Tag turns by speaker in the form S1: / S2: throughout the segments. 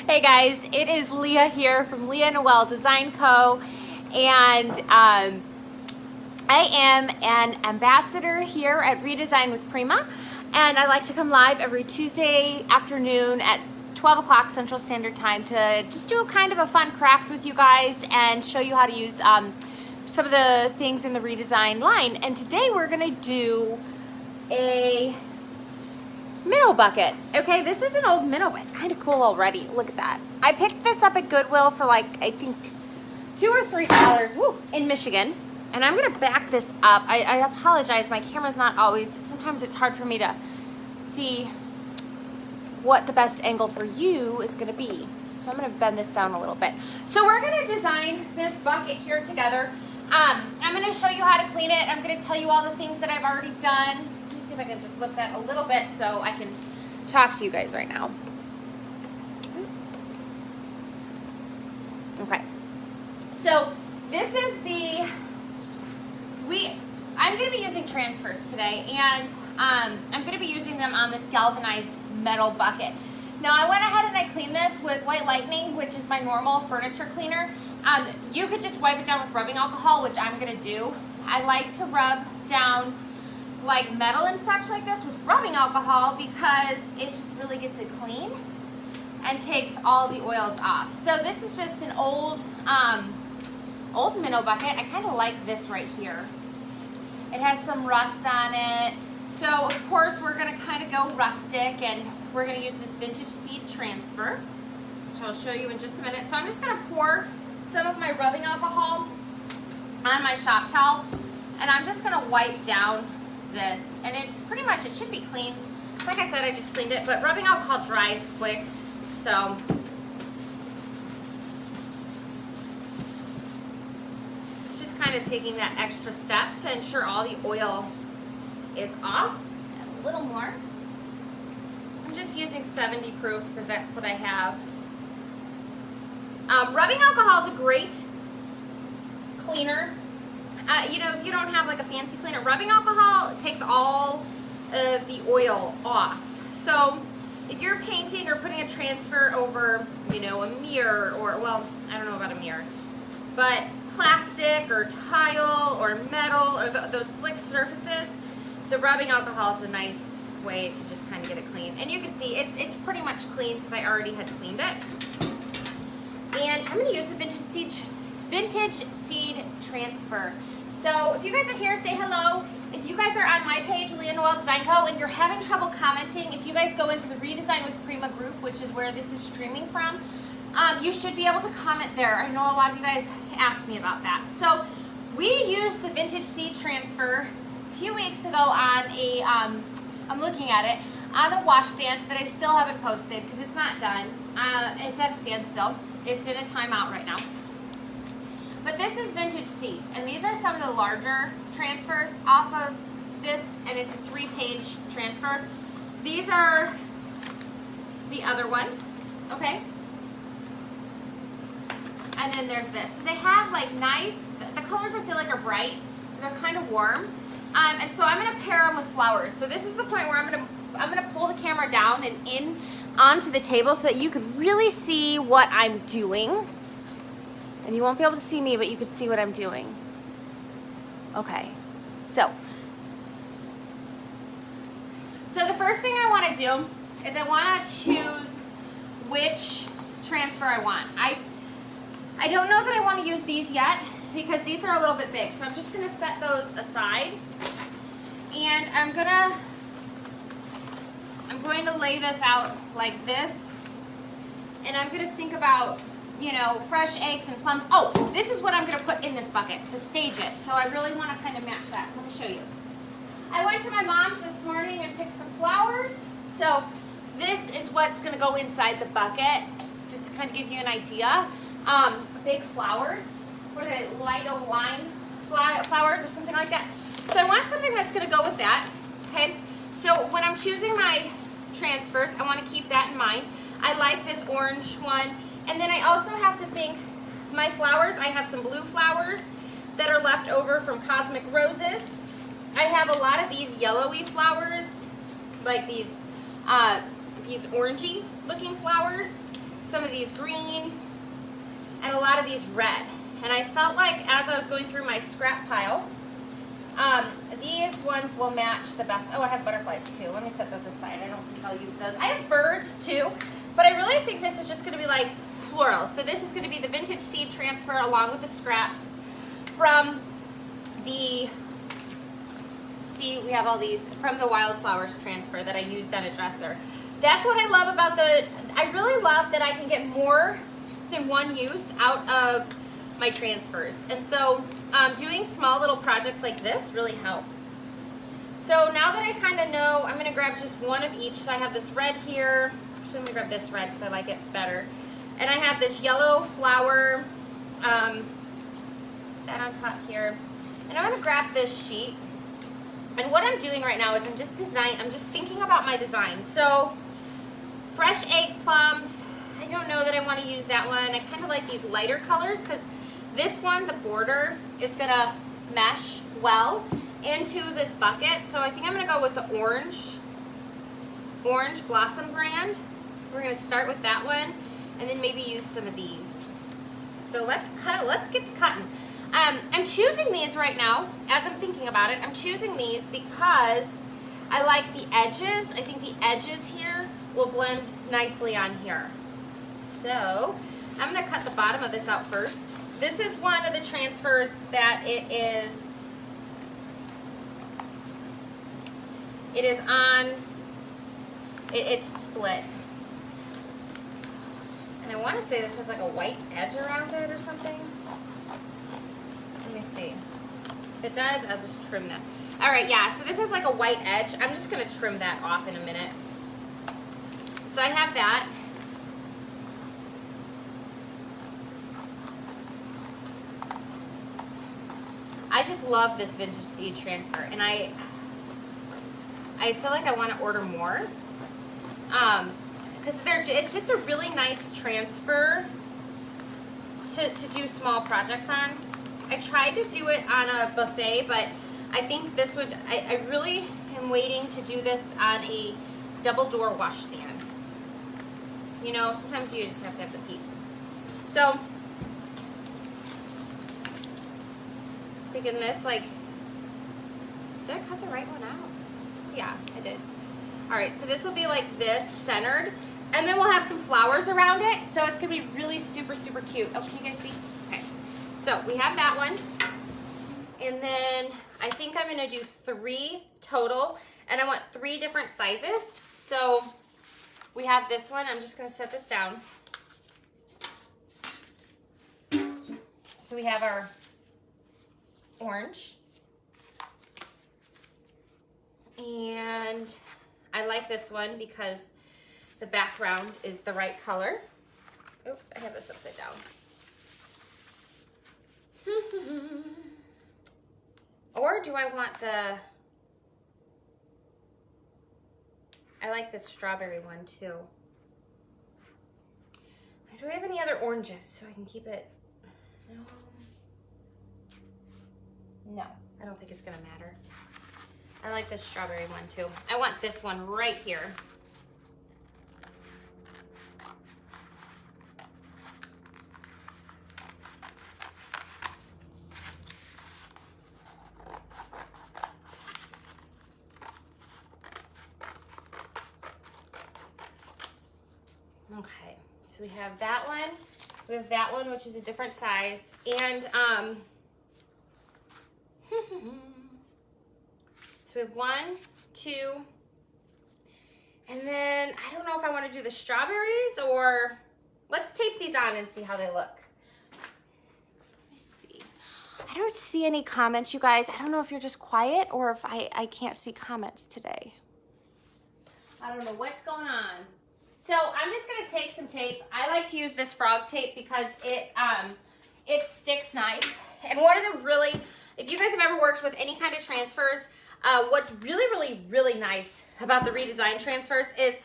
S1: Hey guys, it is Leah here from Leah Noell Design Co. And I am an ambassador here at Redesign with Prima. And I like to come live every Tuesday afternoon at 12 o'clock Central Standard Time to just do kind of a fun craft with you guys and show you how to use some of the things in the Redesign line. And today we're gonna do a minnow bucket. Okay, this is an old minnow, but it's kind of cool already. Look at that. I picked this up at Goodwill for like, I think $2 or $3 in Michigan. And I'm gonna back this up. I apologize, my camera's not always, sometimes it's hard for me to see what the best angle for you is gonna be. So I'm gonna bend this down a little bit. So we're gonna design this bucket here together. I'm gonna show you how to clean it. I'm gonna tell you all the things that I've already done. Let me see if I can just lift that a little bit so I can talk to you guys right now. Okay. So this is I'm gonna be using transfers today, and I'm gonna be using them on this galvanized metal bucket. Now I went ahead and I cleaned this with White Lightning, which is my normal furniture cleaner. You could just wipe it down with rubbing alcohol, which I'm gonna do. I like to rub down like metal and such like this with rubbing alcohol because it just really gets it clean and takes all the oils off. So this is just an old minnow bucket. I kind of like this right here. It has some rust on it. So of course we're gonna kind of go rustic, and we're gonna use this vintage seed transfer, which I'll show you in just a minute. So I'm just gonna pour some of my rubbing alcohol on my shop towel, and I'm just gonna wipe down this. And it's pretty much, it should be clean. Like I said, I just cleaned it, but rubbing alcohol dries quick. So it's just kind of taking that extra step to ensure all the oil is off. And a little more. I'm just using 70 proof because that's what I have. Rubbing alcohol is a great cleaner. You know, if you don't have like a fancy cleaner, rubbing alcohol takes all of the oil off. So if you're painting or putting a transfer over, you know, a mirror, or, well, I don't know about a mirror, but plastic or tile or metal or those slick surfaces, the rubbing alcohol is a nice way to just kind of get it clean. And you can see it's pretty much clean because I already had cleaned it. And I'm going to use the vintage seed transfer. So if you guys are here, say hello. If you guys are on my page, Leah Noell Design Co, and you're having trouble commenting, if you guys go into the Redesign with Prima group, which is where this is streaming from, you should be able to comment there. I know a lot of you guys asked me about that. So we used the vintage seed transfer a few weeks ago on a, I'm looking at it, on a wash stand that I still haven't posted because it's not done. It's at a standstill. It's in a timeout right now. But this is vintage seed, and these are some of the larger transfers off of this, and it's a 3-page transfer. These are the other ones, okay? And then there's this. So they have like nice, the colors I feel like are bright, they're kind of warm. And so I'm gonna pair them with flowers. So this is the point where I'm gonna pull the camera down and in onto the table so that you could really see what I'm doing. And you won't be able to see me, but you could see what I'm doing. Okay, so the first thing I want to do is I want to choose which transfer I want. I don't know that I want to use these yet because these are a little bit big, so I'm just going to set those aside, and I'm going to lay this out like this, and I'm going to think about, you know, fresh eggs and plums. Oh, this is what I'm going to put in this bucket to stage it. So I really want to kind of match that. Let me show you. I went to my mom's this morning and picked some flowers. So this is what's going to go inside the bucket, just to kind of give you an idea. Big flowers. What are they? Lido lime flowers or something like that. So I want something that's going to go with that. Okay. So when I'm choosing my transfers, I want to keep that in mind. I like this orange one. And then I also have to think, my flowers, I have some blue flowers that are left over from Cosmic Roses. I have a lot of these yellowy flowers, like these orangey looking flowers. some of these green, and a lot of these red. And I felt like as I was going through my scrap pile, these ones will match the best. Oh, I have butterflies too. Let me set those aside. I don't think I'll use those. I have birds too, but I really think this is just going to be like floral. So this is going to be the vintage seed transfer along with the scraps from the, see, we have all these from the wildflowers transfer that I used on a dresser. That's what I love about I really love that I can get more than one use out of my transfers. And so doing small little projects like this really help. So now that I kind of know, I'm going to grab just one of each. So I have this red here. Actually, I'm going to grab this red because I like it better. And I have this yellow flower, set that on top here. And I'm going to grab this sheet. And what I'm doing right now is I'm just thinking about my design. So fresh egg plums, I don't know that I want to use that one. I kind of like these lighter colors because this one, the border, is going to mesh well into this bucket. So I think I'm going to go with the orange Blossom brand. We're going to start with that one and then maybe use some of these. So let's get to cutting. I'm choosing these right now as I'm thinking about it. I'm choosing these because I like the edges. I think the edges here will blend nicely on here. So I'm going to cut the bottom of this out first. This is one of the transfers that it is on, it's split. And I want to say this has like a white edge around it or something. Let me see. If it does, I'll just trim that. All right, yeah, so this has like a white edge. I'm just going to trim that off in a minute. So I have that. I just love this vintage seed transfer, and I feel like I want to order more because it's just a really nice transfer to do small projects on. I tried to do it on a buffet, but I think this would, I really am waiting to do this on a double door wash stand. You know, sometimes you just have to have the piece. So, thinking this, like, did I cut the right one out? Yeah, I did. All right, so this will be like this, centered, and then we'll have some flowers around it, so it's gonna be really super, super cute. Oh, can you guys see? Okay, so we have that one, and then I think I'm gonna do 3 total, and I want 3 different sizes. So we have this one. I'm just gonna set this down. So we have our orange, and I like this one because the background is the right color. Oh, I have this upside down. Or do I want I like this strawberry one too. Do I have any other oranges so I can keep it? No, I don't think it's gonna matter. I like this strawberry one too. I want this one right here. Okay, so we have that one. We have that one, which is a different size, and so we have 1, 2, and then I don't know if I want to do the strawberries or let's tape these on and see how they look. Let me see. I don't see any comments, you guys. I don't know if you're just quiet or if I can't see comments today. I don't know what's going on. So I'm just gonna take some tape. I like to use this frog tape because it sticks nice. And one of the really, if you guys have ever worked with any kind of transfers, what's really, really, really nice about the Redesign transfers is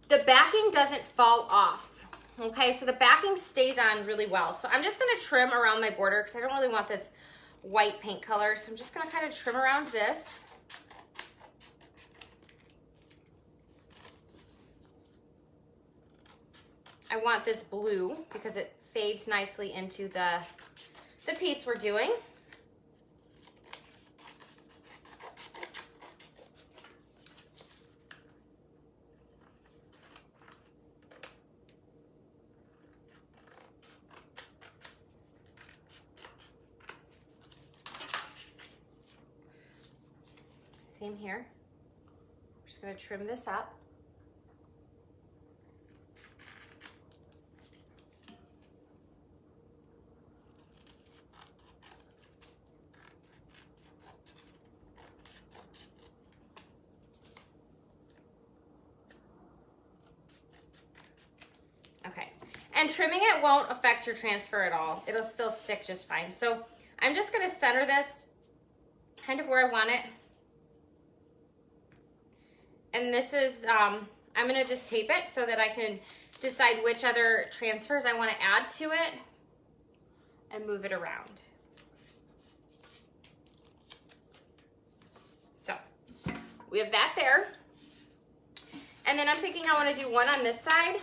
S1: the backing doesn't fall off. Okay, so the backing stays on really well. So I'm just gonna trim around my border because I don't really want this white paint color. So I'm just gonna kind of trim around this. I want this blue because it fades nicely into the piece we're doing. Same here. I'm just going to trim this up. Okay, and trimming it won't affect your transfer at all. It'll still stick just fine. So I'm just going to center this kind of where I want it. And this is, I'm going to just tape it so that I can decide which other transfers I want to add to it and move it around. So we have that there. And then I'm thinking I want to do one on this side.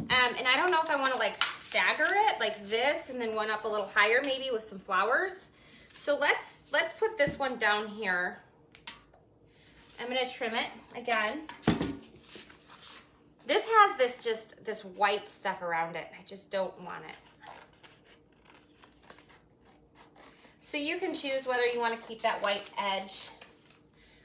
S1: And I don't know if I want to like stagger it like this and then one up a little higher maybe with some flowers. So let's put this one down here. I'm going to trim it again. This has this white stuff around it. I just don't want it. So you can choose whether you want to keep that white edge.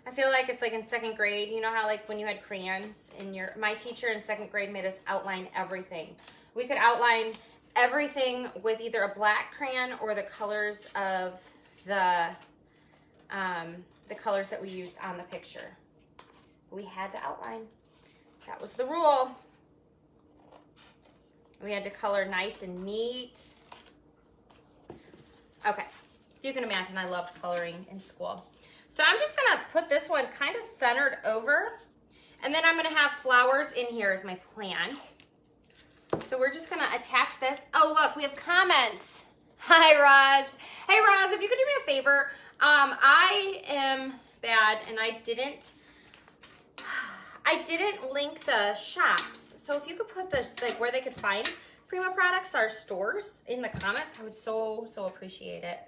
S1: I feel like it's like in 2nd grade, you know how like when you had crayons in my teacher in 2nd grade made us outline everything. We could outline everything with either a black crayon or the colors of the colors that we used on the picture. We had to outline. That was the rule. We had to color nice and neat. Okay, you can imagine I loved coloring in school. So I'm just gonna put this one kind of centered over, and then I'm gonna have flowers in here as my plan. So we're just gonna attach this. Oh look, we have comments. Hi Roz. Hey Roz, if you could do me a favor, I am bad and I didn't link the shops. So if you could put the like where they could find Prima products, our stores, in the comments, I would so appreciate it.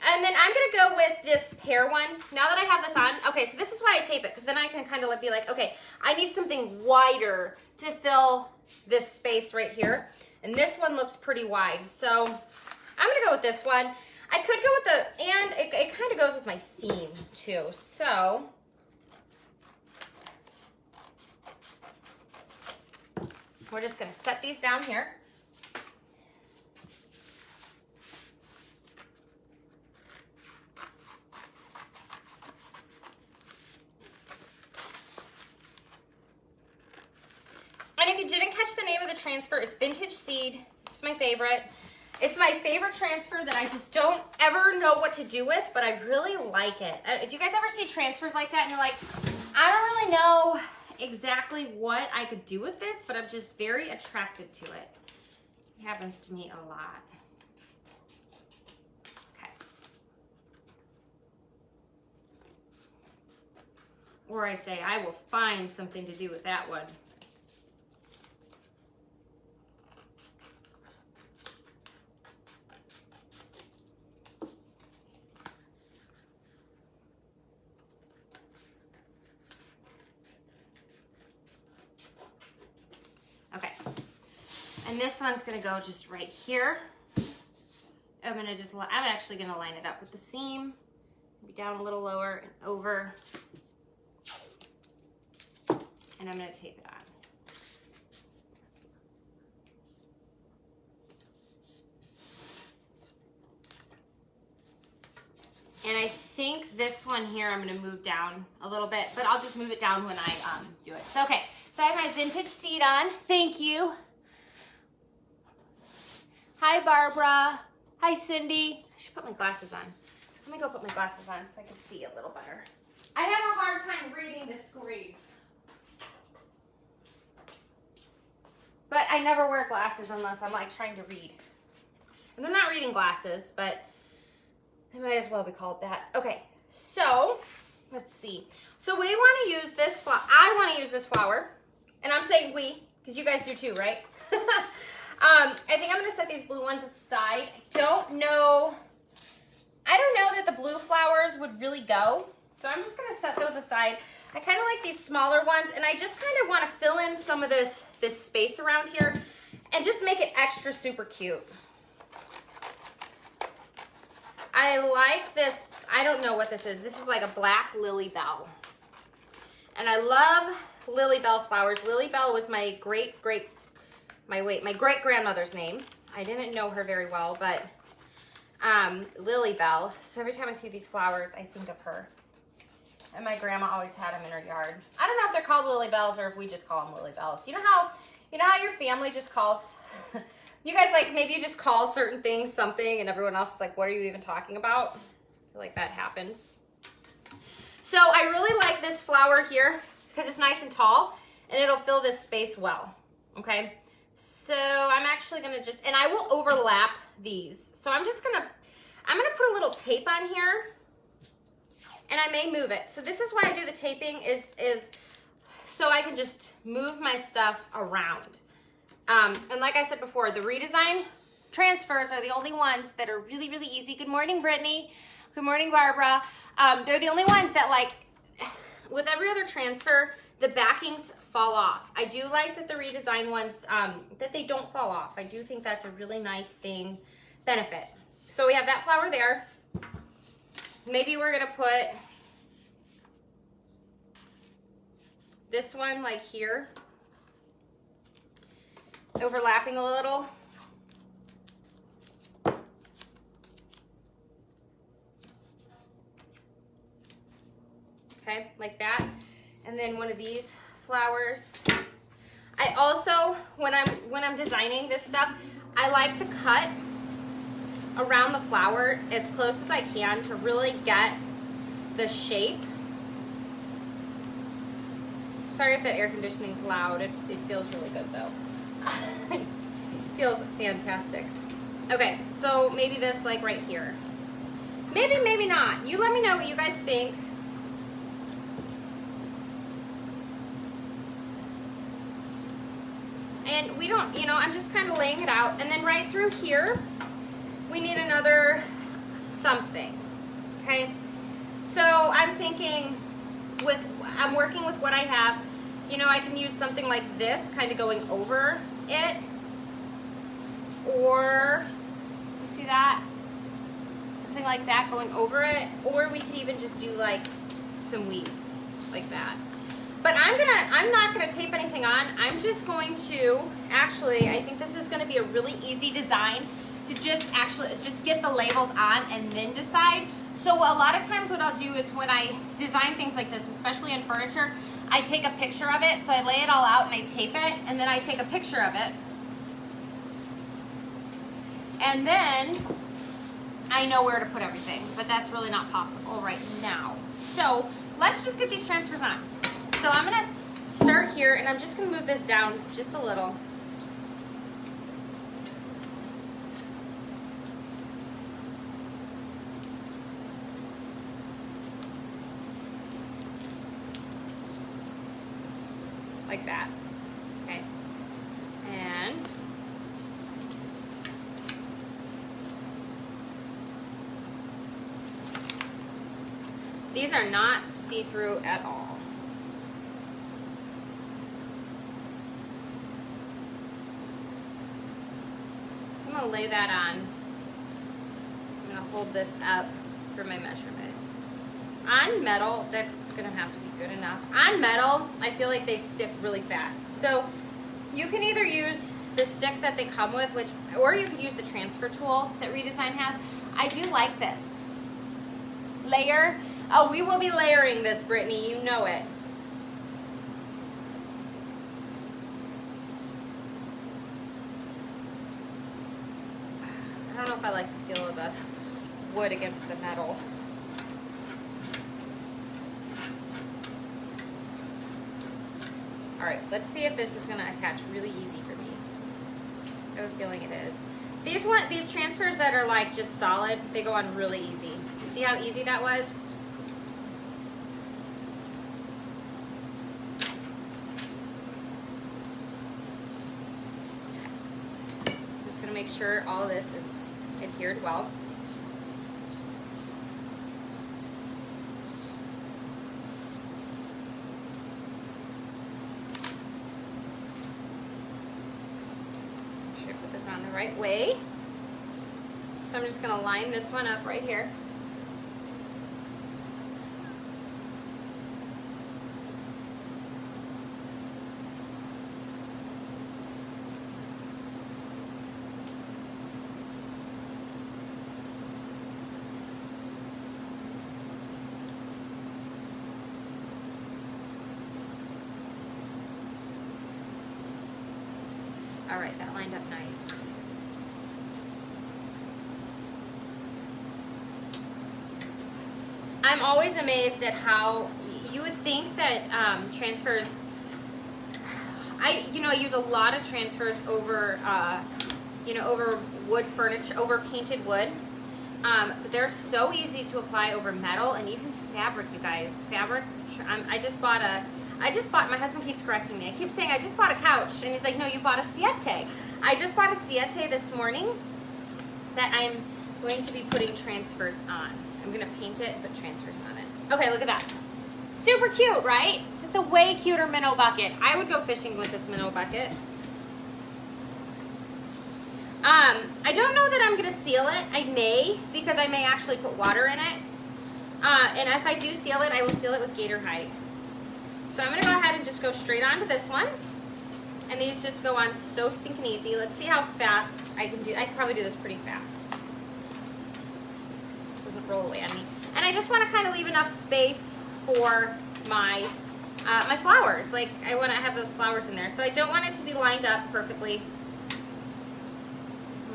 S1: And then I'm gonna go with this pear one. Now that I have this on, okay, so this is why I tape it, because then I can kind of be like, okay, I need something wider to fill this space right here. And this one looks pretty wide, so I'm gonna go with this one. I could go with and it kind of goes with my theme too, so. We're just gonna set these down here. And if you didn't catch the name of the transfer, it's Vintage Seed. It's my favorite. It's my favorite transfer that I just don't ever know what to do with, but I really like it. Do you guys ever see transfers like that and you're like, I don't really know exactly what I could do with this, but I'm just very attracted to it. It happens to me a lot. Okay. Or I say, I will find something to do with that one. And this one's gonna go just right here. I'm actually gonna line it up with the seam, maybe down a little lower and over. And I'm gonna tape it on. And I think this one here I'm gonna move down a little bit, but I'll just move it down when I do it. So, okay, so I have my Vintage Seed on. Thank you. Hi, Barbara. Hi, Cindy. I should put my glasses on. Let me go put my glasses on so I can see a little better. I have a hard time reading the screen. But I never wear glasses unless I'm like trying to read. And they're not reading glasses, but they might as well be called that. Okay, so let's see. So we want to use this flower. I want to use this flower. And I'm saying we, Because you guys do too, right? I think I'm gonna set these blue ones aside. I don't know that the blue flowers would really go. So I'm just gonna set those aside. I kind of like these smaller ones, and I just kind of want to fill in some of this space around here and just make it extra super cute. I like this, I don't know what this is. This is like a black lily bell. And I love lily bell flowers. Lily bell was my great grandmother's name. I didn't know her very well, but Lily Bell. So every time I see these flowers, I think of her. And my grandma always had them in her yard. I don't know if they're called lily bells or if we just call them lily bells. You know how your family just calls, you guys, like, maybe you just call certain things something and everyone else is like, what are you even talking about? I feel like that happens. So I really like this flower here because it's nice and tall and it'll fill this space well, okay? So I'm actually gonna and I will overlap these. So I'm gonna put a little tape on here, and I may move it. So this is why I do the taping is so I can just move my stuff around. And like I said before, the Redesign transfers are the only ones that are really, really easy. Good morning, Brittany. Good morning, Barbara. They're the only ones that, like, with every other transfer, the backings fall off. I do like that the Redesign ones, that they don't fall off. I do think that's a really nice benefit. So we have that flower there. Maybe we're gonna put this one like here, overlapping a little. Okay, like that. And then one of these flowers. I also, when I'm designing this stuff, I like to cut around the flower as close as I can to really get the shape. Sorry if that air conditioning's loud. It feels really good though. It feels fantastic. Okay, so maybe this, like, right here. Maybe, maybe not. You let me know what you guys think. And we don't, I'm just kind of laying it out. And then right through here, we need another something, okay? So I'm thinking I'm working with what I have. I can use something like this kind of going over it. Or, you see that? Something like that going over it. Or we could even just do like some weeds like that. But I'm not gonna tape anything on. I'm just going to, actually, I think this is gonna be a really easy design to just get the labels on and then decide. So a lot of times what I'll do is when I design things like this, especially in furniture, I take a picture of it. So I lay it all out and I tape it, and then I take a picture of it. And then I know where to put everything, but that's really not possible right now. So let's just get these transfers on. So I'm gonna start here, and I'm just gonna move this down just a little. Like that, okay? And these are not see-through at all. So I'm gonna lay that on. I'm gonna hold this up for my measurement. On metal, that's gonna have to be good enough. On metal, I feel like they stick really fast. So you can either use the stick that they come with, or you could use the transfer tool that Redesign has. I do like this. Layer. Oh, we will be layering this, Brittany, you know it. I don't know if I like the feel of the wood against the metal. All right, let's see if this is gonna attach really easy for me. I have a feeling it is. These transfers that are like just solid, they go on really easy. You see how easy that was? make sure all of this is adhered well. Make sure I put this on the right way. So I'm just going to line this one up right here. All right, that lined up nice. I'm always amazed at how you would think that transfers, I use a lot of transfers over, over wood furniture, over painted wood. But they're so easy to apply over metal and even fabric, you guys. Fabric, my husband keeps correcting me. I keep saying, I just bought a couch. And he's like, no, you bought a Siete. I just bought a Siete this morning that I'm going to be putting transfers on. I'm going to paint it, put transfers on it. Okay, look at that. Super cute, right? It's a way cuter minnow bucket. I would go fishing with this minnow bucket. I don't know that I'm going to seal it. I may, because I may actually put water in it. And if I do seal it, I will seal it with gator hide. So I'm going to go ahead and just go straight onto this one. And these just go on so stinking easy. Let's see how fast I can do. I can probably do this pretty fast. This doesn't roll away on me. And I just want to kind of leave enough space for my my flowers. Like, I want to have those flowers in there. So I don't want it to be lined up perfectly.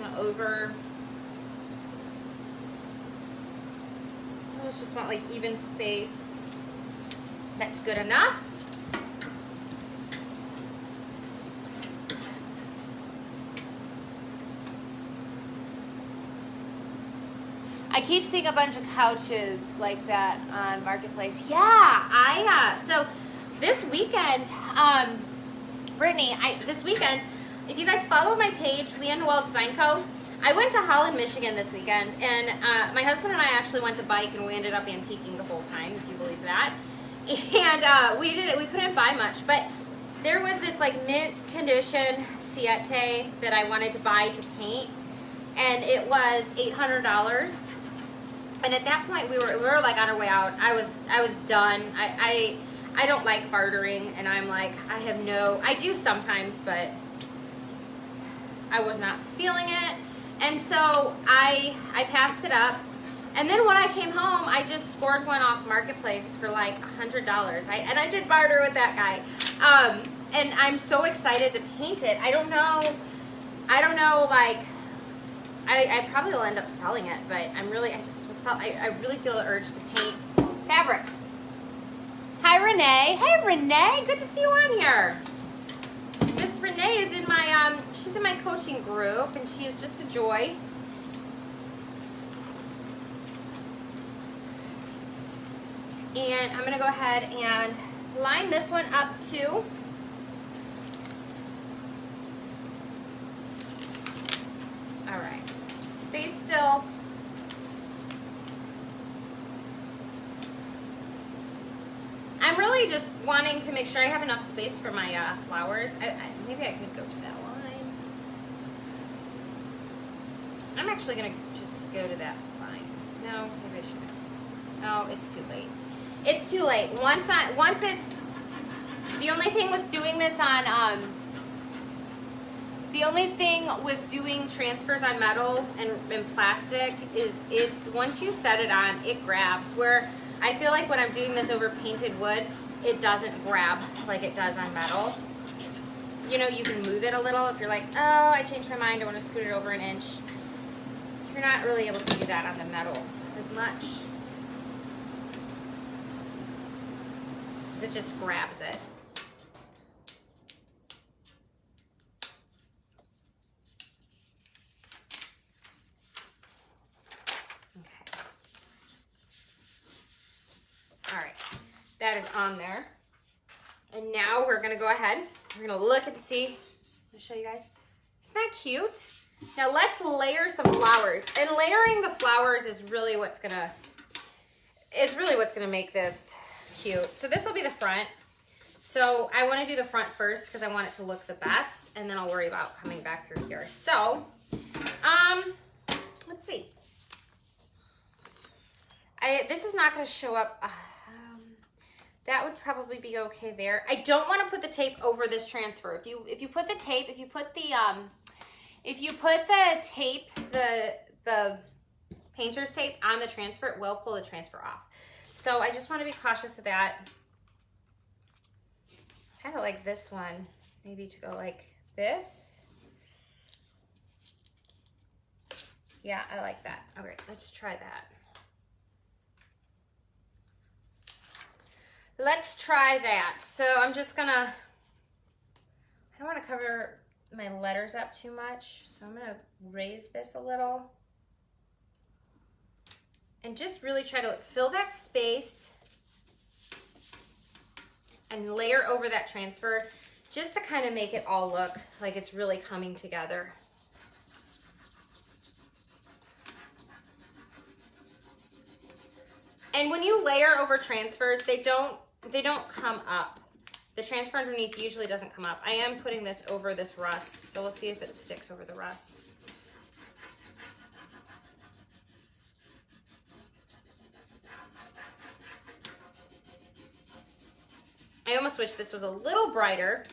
S1: I'm going to I just want like even space. That's good enough.
S2: I keep seeing a bunch of couches like that on Marketplace.
S1: Yeah, so this weekend, Brittany, this weekend, if you guys follow my page, Leah Noell Design Co, I went to Holland, Michigan this weekend, and my husband and I actually went to bike, and we ended up antiquing the whole time, if you believe that. And we couldn't buy much, but there was this like mint condition Siete that I wanted to buy to paint, and it was $800. And at that point, we were like on our way out. I was done. I don't like bartering, and I'm like, I do sometimes, but I was not feeling it. And so I passed it up. And then when I came home, I just scored one off Marketplace for like $100. And I did barter with that guy. And I'm so excited to paint it. I don't know, like, I probably will end up selling it, but I really feel the urge to paint fabric. Hi, Renee. Hey, Renee. Good to see you on here. Miss Renee is in my, she's in my coaching group, and she is just a joy. And I'm going to go ahead and line this one up too. All right. Just stay still. I'm really just wanting to make sure I have enough space for my flowers. Maybe I could go to that line. I'm actually going to just go to that line. No, maybe I shouldn't. No, it's too late. It's too late. Once it's, the only thing with doing this on, the only thing with doing transfers on metal and plastic is once you set it on, it grabs. Where I feel like when I'm doing this over painted wood, it doesn't grab like it does on metal. You know, you can move it a little if you're like, oh, I changed my mind, I want to scoot it over an inch. You're not really able to do that on the metal as much. It just grabs it. Okay. All right, that is on there. And now we're gonna go ahead, we're gonna look and see, let me show you guys. Isn't that cute? Now let's layer some flowers. And layering the flowers is really what's gonna make this cute. So this will be the front. So I want to do the front first because I want it to look the best, and then I'll worry about coming back through here. So, let's see. This is not going to show up. That would probably be okay there. I don't want to put the tape over this transfer. If you put the painter's tape on the transfer, it will pull the transfer off. So I just want to be cautious of that. Kind of like this one, maybe to go like this. Yeah, I like that. All right, let's try that. Let's try that. So I'm just gonna, I don't want to cover my letters up too much, so I'm gonna raise this a little and just really try to fill that space and layer over that transfer just to kind of make it all look like it's really coming together. And when you layer over transfers, they don't come up. The transfer underneath usually doesn't come up. I am putting this over this rust, so we'll see if it sticks over the rust. I almost wish this was a little brighter.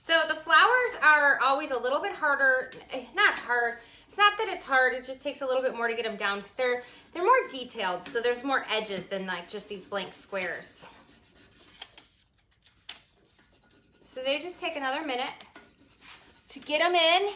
S1: So the flowers are always a little bit harder, not hard, it's not that it's hard, it just takes a little bit more to get them down because they're more detailed, so there's more edges than like just these blank squares. So they just take another minute to get them in.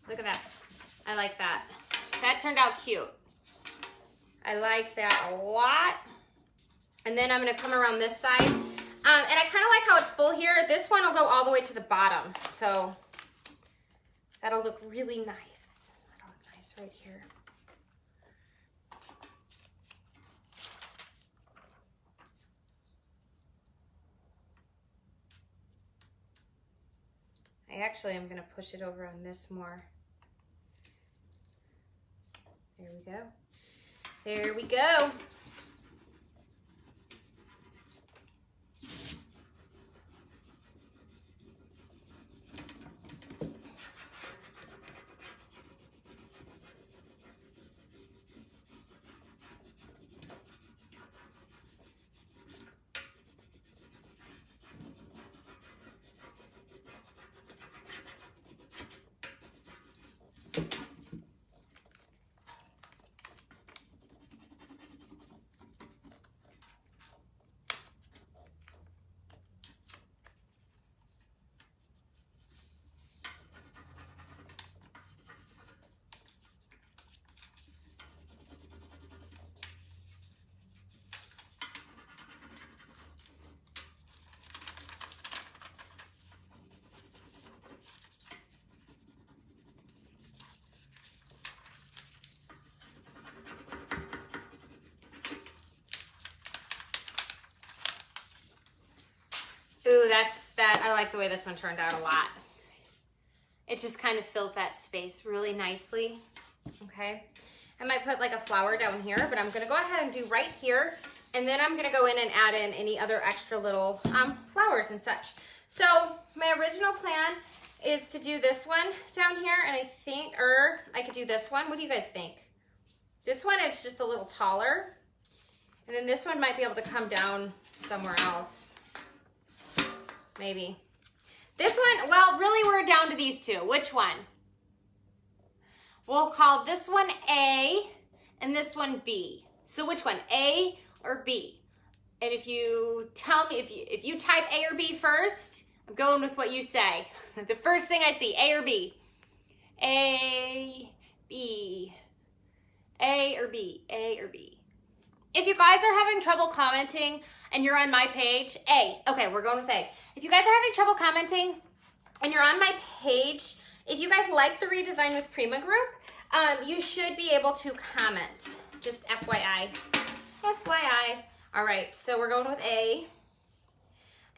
S1: Look at that. I like that. That turned out cute. I like that a lot. And then I'm going to come around this side. And I kind of like how it's full here. This one will go all the way to the bottom. So that'll look really nice. That'll look nice right here. I actually am going to push it over on this more. There we go. There we go. Ooh, I like the way this one turned out a lot. It just kind of fills that space really nicely, okay? I might put like a flower down here, but I'm gonna go ahead and do right here, and then I'm gonna go in and add in any other extra little flowers and such. So my original plan is to do this one down here, and I think, or I could do this one. What do you guys think? This one, it's just a little taller. And then this one might be able to come down somewhere else. Maybe. This one, well, really we're down to these two. Which one? We'll call this one A and this one B. So which one, A or B? And if you tell me, if you type A or B first, I'm going with what you say. The first thing I see, A or B. A, B, A or B, A or B. If you guys are having trouble commenting and you're on my page, A. Okay, we're going with A. If you guys are having trouble commenting and you're on my page, if you guys like the Redesign with Prima group, you should be able to comment. Just FYI. FYI. All right, so we're going with A.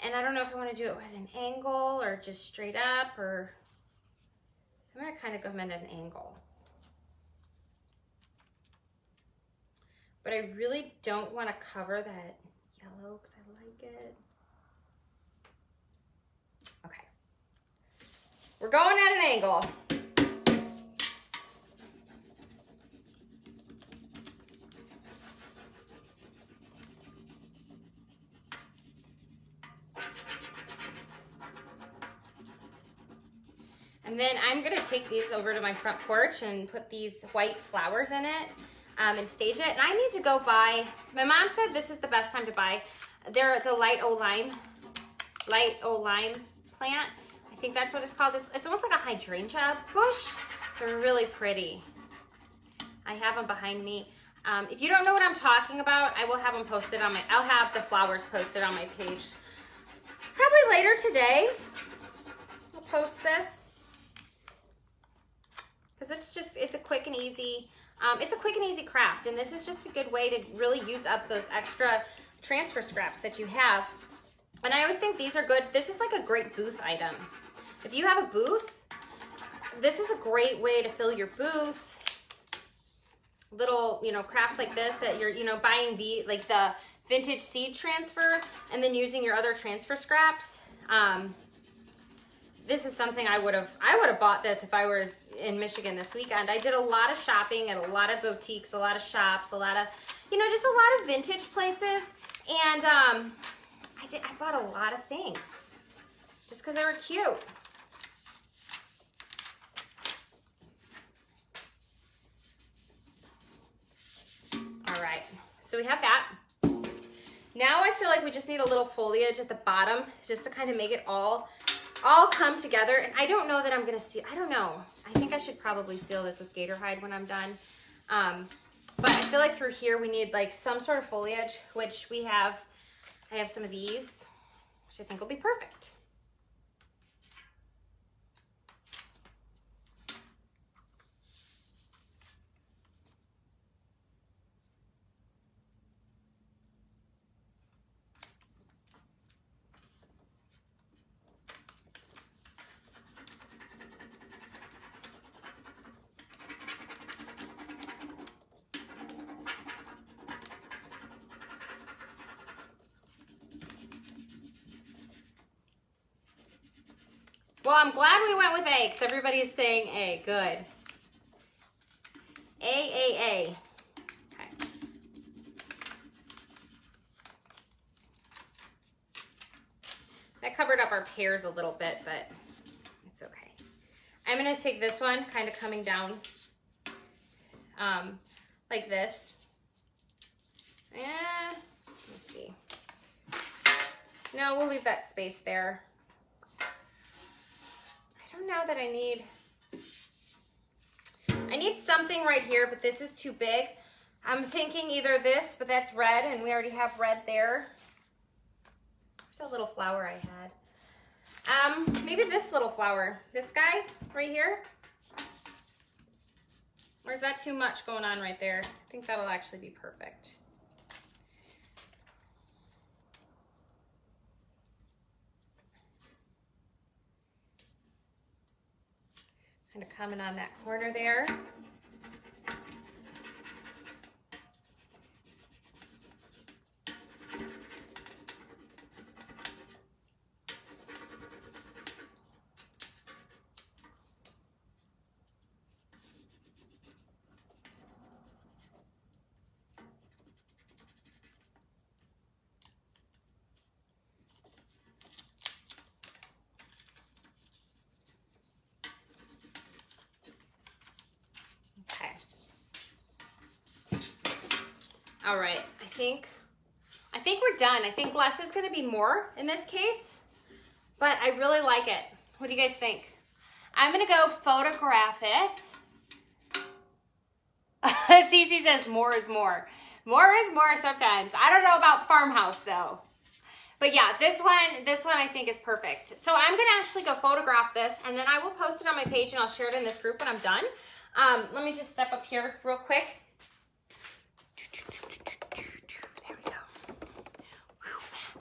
S1: And I don't know if I want to do it at an angle or just straight up, or I'm going to kind of go in at an angle. But I really don't want to cover that yellow because I like it. Okay. We're going at an angle. And then I'm gonna take these over to my front porch and put these white flowers in it and stage it. And I need to go buy, my mom said this is the best time to buy. They're the light O lime plant. I think that's what it's called. It's almost like a hydrangea bush. They're really pretty. I have them behind me. If you don't know what I'm talking about, I will have them posted on my, I'll have the flowers posted on my page. Probably later today, I'll post this. Because it's a quick and easy, craft. And this is just a good way to really use up those extra transfer scraps that you have. And I always think these are good. This is like a great booth item. If you have a booth, this is a great way to fill your booth. Little, crafts like this that you're, buying the vintage seed transfer and then using your other transfer scraps. This is something I would have bought this if I was in Michigan this weekend. I did a lot of shopping at a lot of boutiques, a lot of shops, a lot of, just a lot of vintage places. And I bought a lot of things just because they were cute. All right, so we have that. Now I feel like we just need a little foliage at the bottom just to kind of make it all come together. And I don't know that I'm gonna seal, I don't know. I think I should probably seal this with gator hide when I'm done. But I feel like through here we need like some sort of foliage, which we have. I have some of these, which I think will be perfect. Well, I'm glad we went with A because everybody's saying A. Good. A. Okay. That covered up our pears a little bit, but it's okay. I'm going to take this one kind of coming down like this. Let's see. No, we'll leave that space there. I don't know that I need something right here, but this is too big. I'm thinking either this, but that's red, and we already have red there. There's a little flower I had. Maybe this little flower. This guy right here. Or is that too much going on right there? I think that'll actually be perfect. Kind of coming on that corner there. All right, I think we're done. I think less is gonna be more in this case, but I really like it. What do you guys think? I'm gonna go photograph it. Cece says more is more. More is more sometimes. I don't know about farmhouse though. But yeah, this one I think is perfect. So I'm gonna actually go photograph this and then I will post it on my page and I'll share it in this group when I'm done. Let me just step up here real quick. There we go.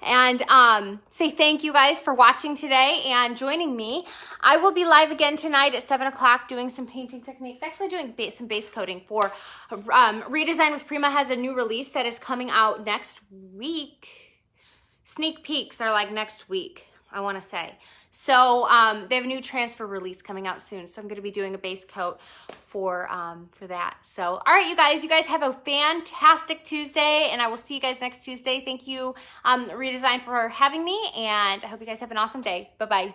S1: And say thank you guys for watching today and joining me. I will be live again tonight at 7 o'clock doing some painting techniques, actually doing some base coating for Redesign with Prima has a new release that is coming out next week. Sneak peeks are like next week, I want to say. So they have a new transfer release coming out soon. So I'm going to be doing a base coat for that. So all right, you guys have a fantastic Tuesday, and I will see you guys next Tuesday. Thank you, Redesign, for having me, and I hope you guys have an awesome day. Bye-bye.